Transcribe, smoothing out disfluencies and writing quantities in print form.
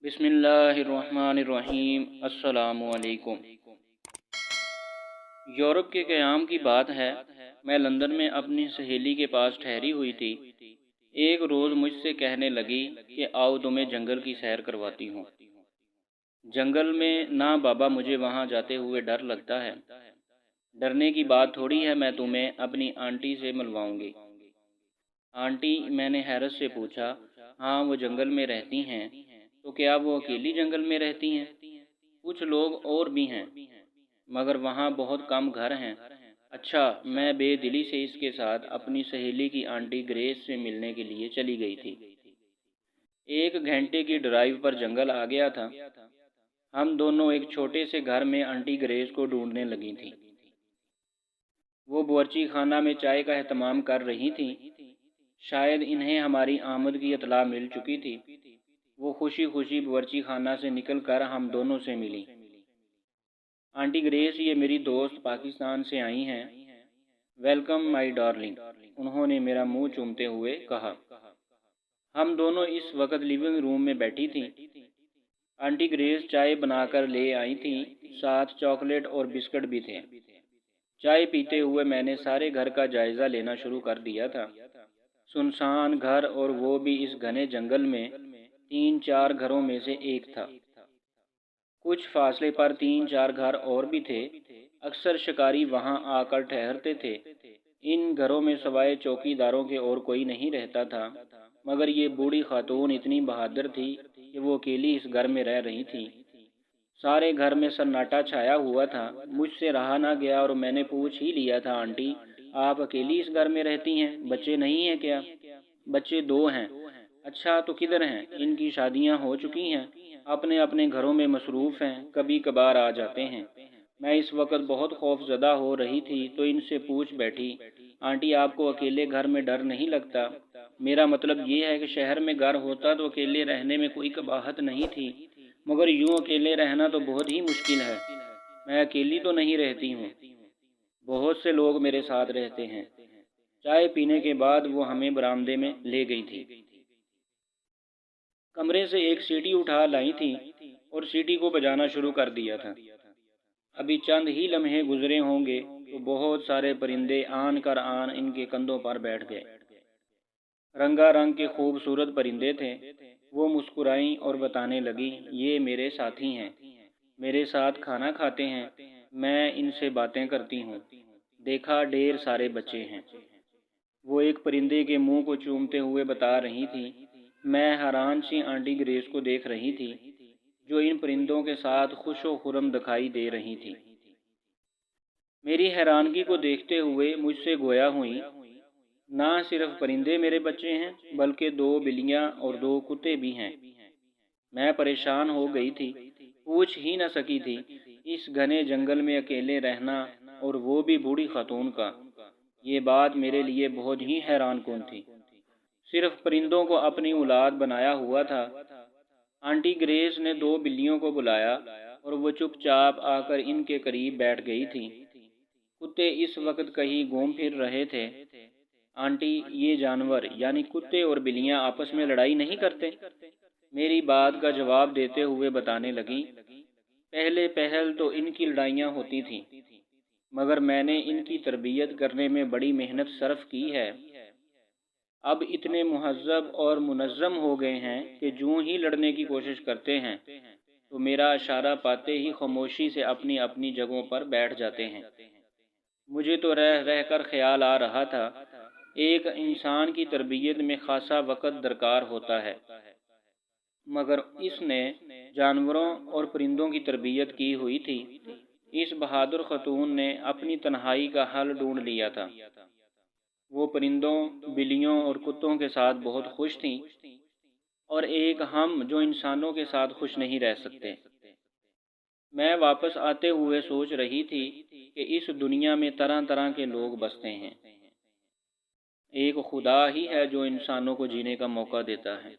بسم اللہ الرحمن الرحیم۔ السلام علیکم۔ یورپ کے قیام کی بات ہے، میں لندن میں اپنی سہیلی کے پاس ٹھہری ہوئی تھی۔ ایک روز مجھ سے کہنے لگی کہ آؤ تمہیں جنگل کی سیر کرواتی ہوں۔ جنگل میں نہ بابا، مجھے وہاں جاتے ہوئے ڈر لگتا ہے۔ ڈرنے کی بات تھوڑی ہے، میں تمہیں اپنی آنٹی سے ملواؤں گی۔ آنٹی؟ میں نے حیرت سے پوچھا۔ ہاں، وہ جنگل میں رہتی ہیں۔ تو کیا وہ اکیلی جنگل میں رہتی ہیں؟ کچھ لوگ اور بھی ہیں، مگر وہاں بہت کم گھر ہیں۔ اچھا، میں بے دلی سے اس کے ساتھ اپنی سہیلی کی آنٹی گریس سے ملنے کے لیے چلی گئی تھی۔ 1 گھنٹے کی ڈرائیو پر جنگل آ گیا تھا۔ ہم دونوں ایک چھوٹے سے گھر میں آنٹی گریس کو ڈھونڈنے لگی تھیں۔ وہ باورچی خانہ میں چائے کا اہتمام کر رہی تھیں۔ شاید انہیں ہماری آمد کی اطلاع مل چکی تھی۔ وہ خوشی خوشی باورچی خانہ سے نکل کر ہم دونوں سے ملی۔ آنٹی گریس، یہ میری دوست پاکستان سے آئی ہیں۔ ویلکم مائی ڈارلنگ، انہوں نے میرا منہ چومتے ہوئے کہا۔ ہم دونوں اس وقت لیونگ روم میں بیٹھی تھیں۔ آنٹی گریس چائے بنا کر لے آئی تھیں، ساتھ چاکلیٹ اور بسکٹ بھی تھے۔ چائے پیتے ہوئے میں نے سارے گھر کا جائزہ لینا شروع کر دیا تھا۔ سنسان گھر، اور وہ بھی اس گھنے جنگل میں 3-4 گھروں میں سے ایک تھا۔ کچھ فاصلے پر 3-4 گھر اور بھی تھے۔ اکثر شکاری وہاں آ کر ٹھہرتے تھے۔ ان گھروں میں سوائے چوکی داروں کے اور کوئی نہیں رہتا تھا، مگر یہ بوڑھی خاتون اتنی بہادر تھی کہ وہ اکیلی اس گھر میں رہ رہی تھی۔ سارے گھر میں سناٹا چھایا ہوا تھا۔ مجھ سے رہا نہ گیا اور میں نے پوچھ ہی لیا تھا، آنٹی آپ اکیلی اس گھر میں رہتی ہیں؟ بچے نہیں ہیں کیا؟ بچے 2 ہیں۔ اچھا، تو کدھر ہیں؟ ان کی شادیاں ہو چکی ہیں، اپنے اپنے گھروں میں مصروف ہیں، کبھی کبھار آ جاتے ہیں۔ میں اس وقت بہت خوف زدہ ہو رہی تھی تو ان سے پوچھ بیٹھی، آنٹی آپ کو اکیلے گھر میں ڈر نہیں لگتا؟ میرا مطلب یہ ہے کہ شہر میں گھر ہوتا تو اکیلے رہنے میں کوئی قباحت نہیں تھی، مگر یوں اکیلے رہنا تو بہت ہی مشکل ہے۔ میں اکیلی تو نہیں رہتی ہوں، بہت سے لوگ میرے ساتھ رہتے ہیں۔ چائے پینے کے بعد وہ ہمیں برآمدے میں لے گئی تھی۔ کمرے سے ایک سیٹی اٹھا لائی تھی اور سیٹی کو بجانا شروع کر دیا تھا۔ ابھی چند ہی لمحے گزرے ہوں گے تو بہت سارے پرندے آن کر ان کے کندھوں پر بیٹھ گئے۔ رنگا رنگ کے خوبصورت پرندے تھے۔ وہ مسکرائیں اور بتانے لگی، یہ میرے ساتھی ہیں، میرے ساتھ کھانا کھاتے ہیں، میں ان سے باتیں کرتی ہوں۔ دیکھا، ڈھیر سارے بچے ہیں۔ وہ ایک پرندے کے منہ کو چومتے ہوئے بتا رہی تھی۔ میں حیران سی آنٹی گریس کو دیکھ رہی تھی، جو ان پرندوں کے ساتھ خوش و خرم دکھائی دے رہی تھی۔ میری حیرانگی کو دیکھتے ہوئے مجھ سے گویا ہوئی، نہ صرف پرندے میرے بچے ہیں، بلکہ 2 بلیاں اور 2 کتے بھی ہیں۔ میں پریشان ہو گئی تھی، پوچھ ہی نہ سکی تھی۔ اس گھنے جنگل میں اکیلے رہنا، اور وہ بھی بوڑھی خاتون کا، یہ بات میرے لیے بہت ہی حیران کن تھی۔ صرف پرندوں کو اپنی اولاد بنایا ہوا تھا۔ آنٹی گریس نے 2 بلیوں کو بلایا اور وہ چپ چاپ آ کر ان کے قریب بیٹھ گئی تھی۔ کتے اس وقت کہیں گھوم پھر رہے تھے۔ آنٹی، یہ جانور یعنی کتے اور بلیاں آپس میں لڑائی نہیں کرتے؟ میری بات کا جواب دیتے ہوئے بتانے لگی، پہل تو ان کی لڑائیاں ہوتی تھیں، مگر میں نے ان کی تربیت کرنے میں بڑی محنت صرف کی ہے۔ اب اتنے مہذب اور منظم ہو گئے ہیں کہ جوں ہی لڑنے کی کوشش کرتے ہیں تو میرا اشارہ پاتے ہی خاموشی سے اپنی اپنی جگہوں پر بیٹھ جاتے ہیں۔ مجھے تو رہ رہ کر خیال آ رہا تھا، ایک انسان کی تربیت میں خاصا وقت درکار ہوتا ہے، مگر اس نے جانوروں اور پرندوں کی تربیت کی ہوئی تھی۔ اس بہادر خاتون نے اپنی تنہائی کا حل ڈھونڈ لیا تھا۔ وہ پرندوں، بلیوں اور کتوں کے ساتھ بہت خوش تھیں، اور ایک ہم جو انسانوں کے ساتھ خوش نہیں رہ سکتے۔ میں واپس آتے ہوئے سوچ رہی تھی کہ اس دنیا میں طرح طرح کے لوگ بستے ہیں۔ ایک خدا ہی ہے جو انسانوں کو جینے کا موقع دیتا ہے۔